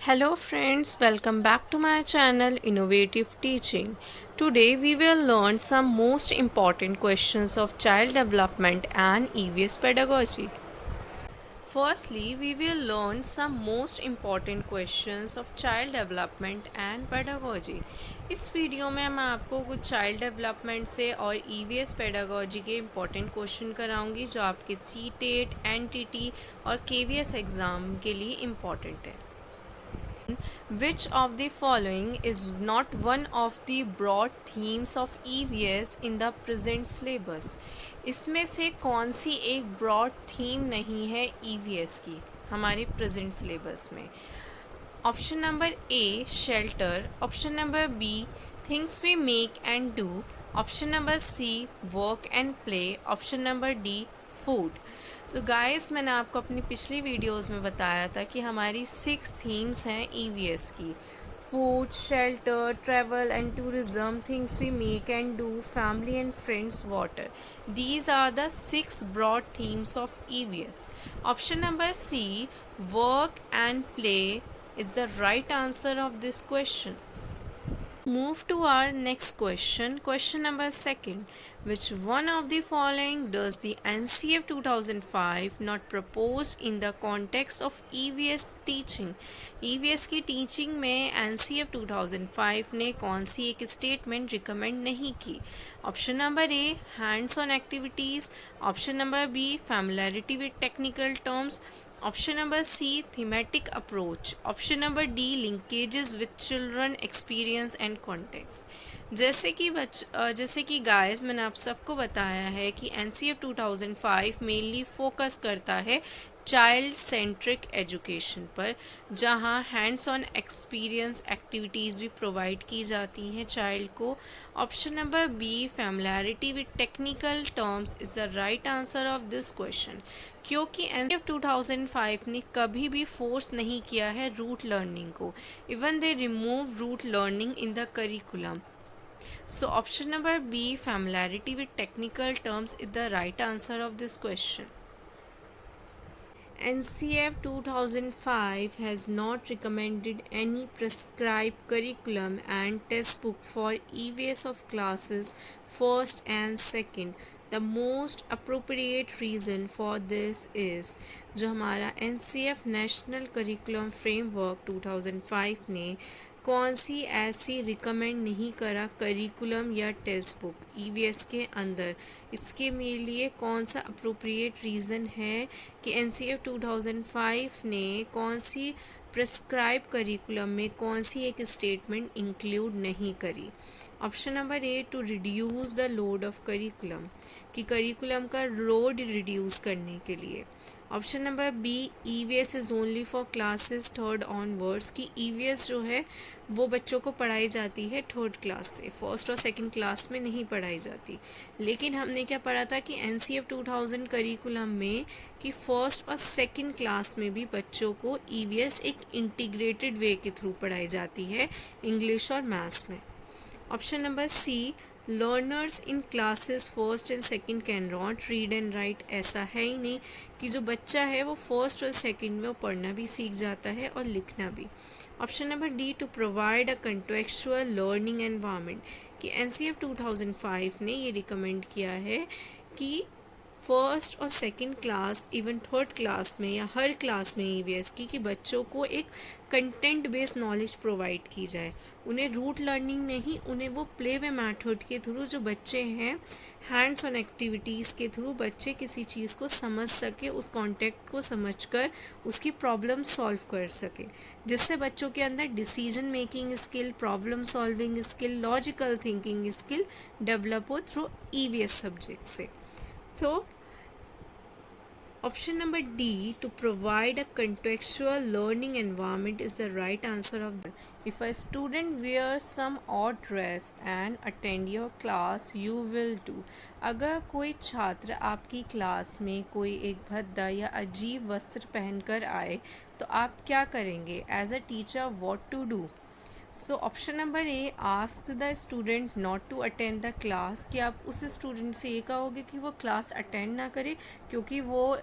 Hello friends, welcome back to my channel Innovative Teaching. Today we will learn some most important questions of child development and EVS pedagogy. Firstly, we will learn some most important questions of child development and pedagogy. इस video में मैं आपको कुछ child development से और EVS pedagogy के important question कराऊंगी जो आपके CTET, NTT और KVS एग्ज़ाम के लिए इम्पोर्टेंट है. Which of the following is not one of the broad themes of EVS in the present syllabus? इसमें से कौन सी एक ब्रॉड थीम नहीं है EVS की हमारे प्रेजेंट सिलेबस में? Option number A shelter, option number B things we make and do, option number C work and play, option number D food. तो गाइस मैंने आपको अपनी पिछली वीडियोस में बताया था कि हमारी 6 थीम्स हैं EVS की. Food, shelter, travel and tourism, things we make and do, family and friends, water. These are the 6 broad themes of EVS. Option number C, work and play, is the right answer of this question. Move to our next question. Question number second. Which one of the following does the NCF 2005 not proposed in the context of EVS teaching? EVS की teaching में NCF 2005 ने कौन सी एक statement recommend नहीं की? Option number A hands on activities, option number B familiarity with technical terms, option number C thematic approach, option number D linkages with children experience and context. जैसे कि guys मैंने आप सबको बताया है कि NCF 2005 मेनली फोकस करता है चाइल्ड सेंट्रिक एजुकेशन पर, जहां हैंड्स ऑन एक्सपीरियंस एक्टिविटीज़ भी प्रोवाइड की जाती हैं चाइल्ड को. Option number B familiarity with technical terms is the right answer of this question, क्योंकि NCF 2005 ने कभी भी फोर्स नहीं किया है रूट लर्निंग को. Even they remove rote learning in the curriculum. So option number B, familiarity with technical terms, is the right answer of this question. NCF 2005 has not recommended any prescribed curriculum and test book for EVS of classes 1st and 2nd. The most appropriate reason for this is जो हमारा NCF national curriculum framework 2005 ने कौन सी ऐसी recommend नहीं करा curriculum या text book EVS के अंदर. इसके मेरे लिए कौन सा अप्रोप्रिएट रीज़न है कि NCF 2005 ने कौन सी प्रिस्क्राइब करिकुलम में कौन सी एक स्टेटमेंट इंक्लूड नहीं करी? Option number A to reduce the load of curriculum, कि करिकुलम का लोड रिड्यूस करने के लिए. Option number B EVS is only for classes 3rd onwards, की EVS जो है वो बच्चों को पढ़ाई जाती है 3rd क्लास से, 1st और 2nd क्लास में नहीं पढ़ाई जाती. लेकिन हमने क्या पढ़ा था कि NCF 2000 करिकुलम में कि 1st और 2nd क्लास में भी बच्चों को EVS एक इंटीग्रेटेड वे के थ्रू पढ़ाई जाती है इंग्लिश और मैथ्स में. Option number C learners in classes 1st and 2nd can not read and write. ऐसा है ही नहीं कि जो बच्चा है वो 1st और 2nd में वो पढ़ना भी सीख जाता है और लिखना भी. Option number D to provide a contextual learning environment, कि NCF 2005 ने ये रिकमेंड किया है कि 1st और 2nd class even 3rd class में या हर क्लास में EVS की कि बच्चों को एक कंटेंट बेस्ड नॉलेज प्रोवाइड की जाए. उन्हें रूट लर्निंग नहीं, उन्हें वो प्ले वे मेथड के थ्रू जो बच्चे हैं हैंड्स ऑन एक्टिविटीज़ के थ्रू बच्चे किसी चीज़ को समझ सके, उस कॉन्टेक्ट को समझकर उसकी प्रॉब्लम सॉल्व कर सके, जिससे बच्चों के अंदर decision making skill, problem solving skill, logical thinking skill develop हो थ्रू EVS सब्जेक्ट से. तो option number D to provide a contextual learning environment is the right answer of the. If a student wears some odd dress and attend your class, you will do. अगर कोई छात्र आपकी class में कोई एक भद्दा या अजीब वस्त्र पहनकर आए तो आप क्या करेंगे? As a teacher what to do? So option number A, ask the student not to attend the class, कि आप उस स्टूडेंट से ये कहोगे कि वो क्लास अटेंड ना करे क्योंकि वो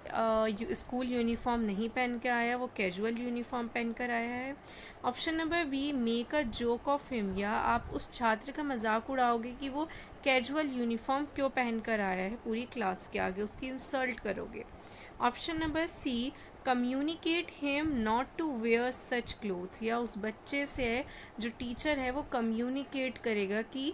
स्कूल यूनिफॉर्म नहीं पहन के आया, वो कैजुअल यूनिफॉर्म पहन कर आया है। Option number B, make a joke of him, या आप उस छात्र का मजाक उड़ाओगे कि वो कैजुअल यूनिफॉर्म क्यों पहन कर आया है पूरी क्लास के आगे, उसकी इंसल्ट करोगे। Option number C, communicate him not to wear such clothes, या उस बच्चे से जो टीचर है वो कम्युनिकेट करेगा कि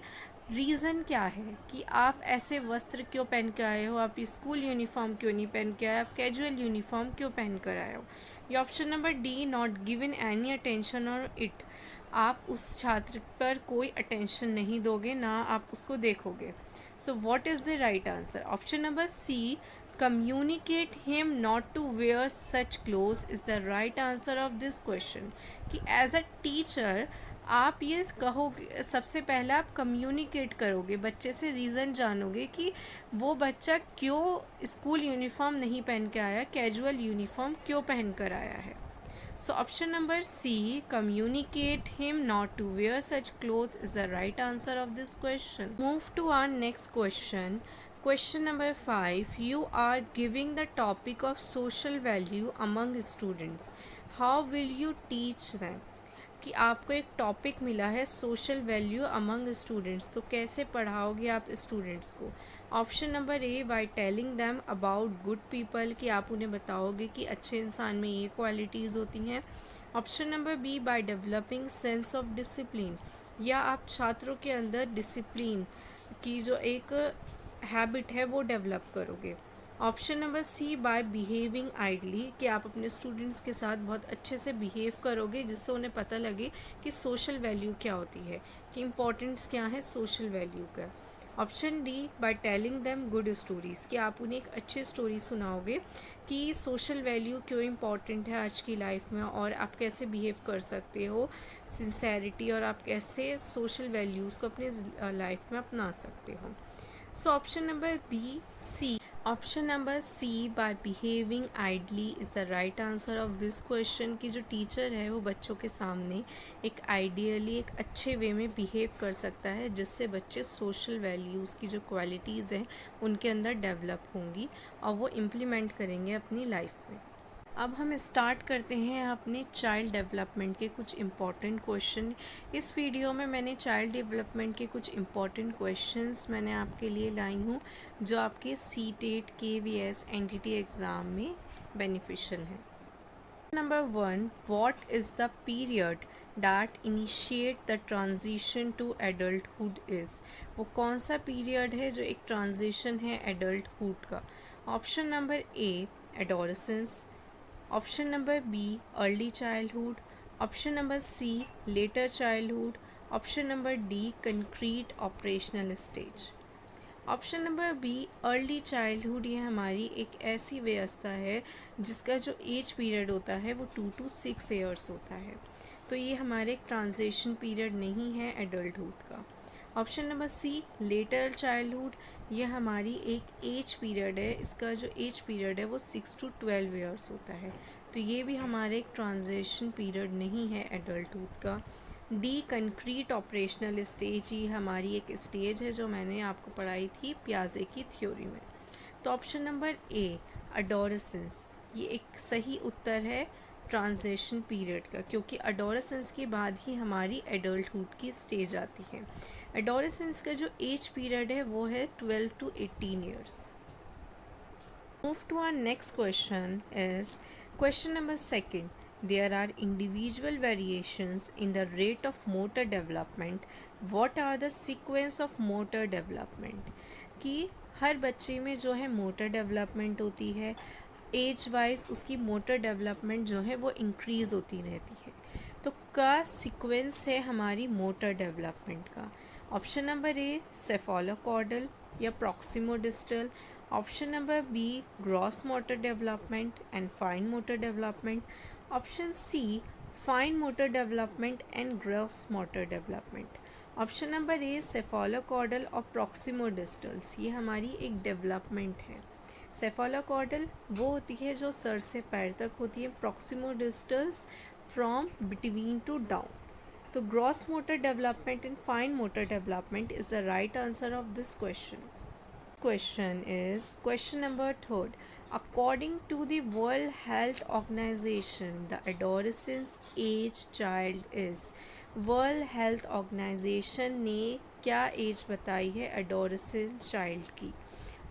रीज़न क्या है कि आप ऐसे वस्त्र क्यों पहन के आए हो, आप स्कूल यूनिफॉर्म क्यों नहीं पहन के आए, आप कैजुअल यूनिफॉर्म क्यों पहन कर आए हो। या option number D, not given any attention और इट, आप उस छात्र पर कोई अटेंशन नहीं दोगे, ना आप उसको देखोगे। So what is the right answer? Option number C, communicate him not to wear such clothes is the right answer of this question। कि एज अ टीचर आप ये कहोगे, सबसे पहले आप कम्युनिकेट करोगे, बच्चे से रीज़न जानोगे कि वो बच्चा क्यों स्कूल यूनिफॉर्म नहीं पहन के आया, कैजुअल यूनिफॉर्म क्यों पहन कर आया है। So option number C, communicate him not to wear such clothes is the right answer of this question. Move to our next question. Question number 5. You are giving the topic of social value among students. How will you teach them? कि आपको एक topic मिला है social value among students, तो कैसे पढ़ाओगे आप students को। Option number A, by telling them about good people, कि आप उन्हें बताओगे कि अच्छे इंसान में ये क्वालिटीज़ होती हैं। Option number B, by developing sense of discipline, या आप छात्रों के अंदर डिसिप्लिन की जो एक हैबिट है वो डेवलप करोगे। Option number C, by behaving ideally, कि आप अपने स्टूडेंट्स के साथ बहुत अच्छे से बिहेव करोगे जिससे उन्हें पता लगे कि सोशल वैल्यू क्या होती है, कि इम्पोर्टेंस क्या है सोशल वैल्यू का। Option D, by telling them good stories, कि आप उन्हें एक अच्छी स्टोरी सुनाओगे कि सोशल वैल्यू क्यों इम्पॉर्टेंट है आज की लाइफ में और आप कैसे बिहेव कर सकते हो, सिंसेरिटी, और आप कैसे सोशल वैल्यूज़ को अपनी लाइफ में अपना सकते हो। So option number B C, option number C, by behaving ideally is the right answer of this question. की जो टीचर है वो बच्चों के सामने एक आइडियली एक अच्छे वे में बिहेव कर सकता है जिससे बच्चे सोशल वैल्यूज़ की जो क्वालिटीज़ हैं उनके अंदर डेवलप होंगी और वो इम्प्लीमेंट करेंगे अपनी लाइफ में। अब हम स्टार्ट करते हैं अपने चाइल्ड डेवलपमेंट के कुछ इम्पॉर्टेंट क्वेश्चन। इस वीडियो में मैंने चाइल्ड डेवलपमेंट के कुछ इम्पॉर्टेंट क्वेश्चंस मैंने आपके लिए लाई हूँ जो आपके CTET KVS NTT एग्ज़ाम में बेनिफिशियल हैं। Number 1, what is the period that initiate the transition to adulthood is, वो कौन सा पीरियड है जो एक ट्रांजिशन है एडल्टहुड का। Option number A, adolescence. Option number B, early childhood. Option number C, later childhood. Option number D, concrete operational stage. Option number B, early childhood, ये हमारी एक ऐसी व्यवस्था है जिसका जो एज पीरियड होता है वो 2 to 6 ईयर्स होता है, तो ये हमारे एक ट्रांजिशन पीरियड नहीं है एडल्टहुड का। Option number C, later childhood, ये हमारी एक एज पीरियड है, इसका जो एज पीरियड है वो 6 to 12 ईयर्स होता है, तो ये भी हमारे एक ट्रांजिशन पीरियड नहीं है एडल्टहुड का। डी, कंक्रीट ऑपरेशनल स्टेज, ये हमारी एक स्टेज है जो मैंने आपको पढ़ाई थी पियाजे की थ्योरी में। तो ऑप्शन नंबर ए, अडोरेसेंस, ये एक सही उत्तर है ट्रांजिशन पीरियड का, क्योंकि अडोरेसेंस के बाद ही हमारी एडल्टहुड की स्टेज आती है। एडोलेसेंस का जो एज पीरियड है वो है 12 to 18 years. Move to our next question is question number 2। There are individual variations in the rate of motor development. What are the sequence of motor development? कि हर बच्चे में जो है मोटर डेवलपमेंट होती है, एज वाइज उसकी motor development जो है वो इंक्रीज़ होती रहती है, तो का सीक्वेंस है हमारी मोटर डेवलपमेंट का। ऑप्शन नंबर ए, सेफोलोकॉर्डल या proximodistal. Option number B, gross motor development and fine motor development. Option C, fine motor development and gross motor development. Option number A, cephalocaudal और proximodistals, ये हमारी एक development है। सेफोलोकॉर्डल वो होती है जो सर से पैर तक होती है, प्रॉक्सिमोडिस्टल्स फ्रॉम बिटवीन टू डाउन। तो gross motor development and fine motor development is the right answer of this question. Question is question number third. According to the World Health Organization, the adolescence age child is. World Health Organization ने क्या age बताई है adolescent child की?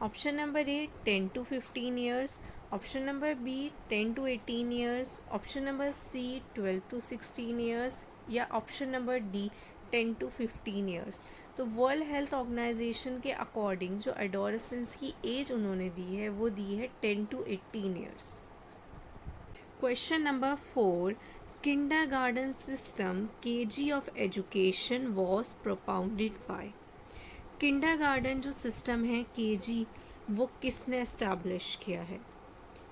Option number A 10 to 15 years, option number B 10 to 18 years, option number C 12 to 16 years या option number D 10 to 15 years. तो World Health Organization के according जो adolescence की एज उन्होंने दी है वो दी है 10 to 18 years. Question number 4. Kindergarten system KG of education was propounded by. Kindergarten जो सिस्टम है केजी वो किसने एस्टैब्लिश किया है?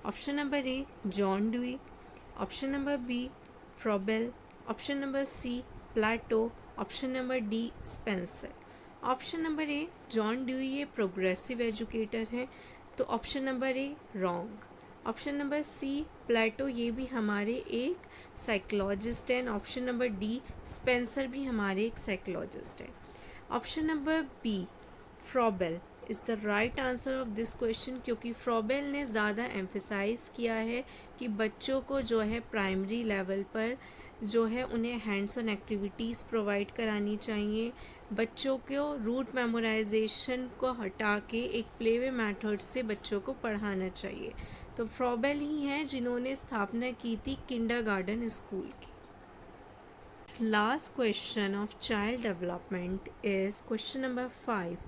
Option number A John Dewey, option number B Froebel, option number C Plato, option number D Spencer. Option number A John Dewey ये progressive educator है, तो option number A wrong. Option number C Plato ये भी हमारे एक psychologist हैं. Option number D Spencer भी हमारे एक साइकोलॉजिस्ट हैं. Option number B Froebel is the right answer of this question, क्योंकि फ्रॉबेल ने ज़्यादा एम्फेसाइज़ किया है कि बच्चों को जो है प्राइमरी लेवल पर जो है उन्हें हैंड्स ऑन एक्टिविटीज़ प्रोवाइड करानी चाहिए. बच्चों को रूट मेमोराइजेशन को हटा के एक प्ले वे मेथड से बच्चों को पढ़ाना चाहिए. तो फ्रॉबेल ही हैं जिन्होंने स्थापना की थी किंडरगार्टन स्कूल की. Last question of child development is question number 5.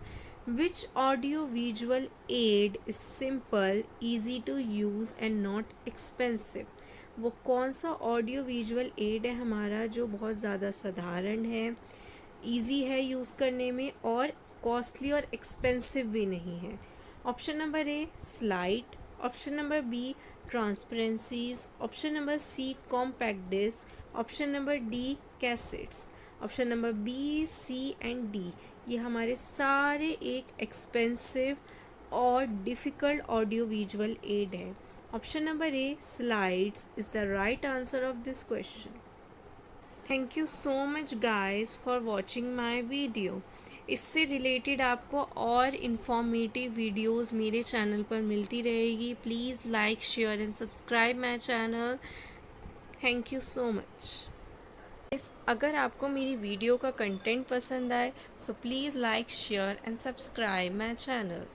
Which audio-visual aid is simple, easy to use and not expensive? वो कौन सा ऑडियो विजुअल एड है हमारा जो बहुत ज़्यादा साधारण है, ईजी है यूज़ करने में और कॉस्टली और एक्सपेंसिव भी नहीं है? Option number A slide, option number B transparencies, option number C compact disc, option number D cassettes. Option number B C and D ये हमारे सारे एक एक्सपेंसिव और डिफ़िकल्ट ऑडियो विजुअल एड है. Option number A slides is the right answer of this question. Thank you so much guys for watching my video. इससे related आपको और informative videos मेरे चैनल पर मिलती रहेगी. Please like share and subscribe my channel. Thank you so much. अगर आपको मेरी वीडियो का कंटेंट पसंद आए so please like share and subscribe my channel.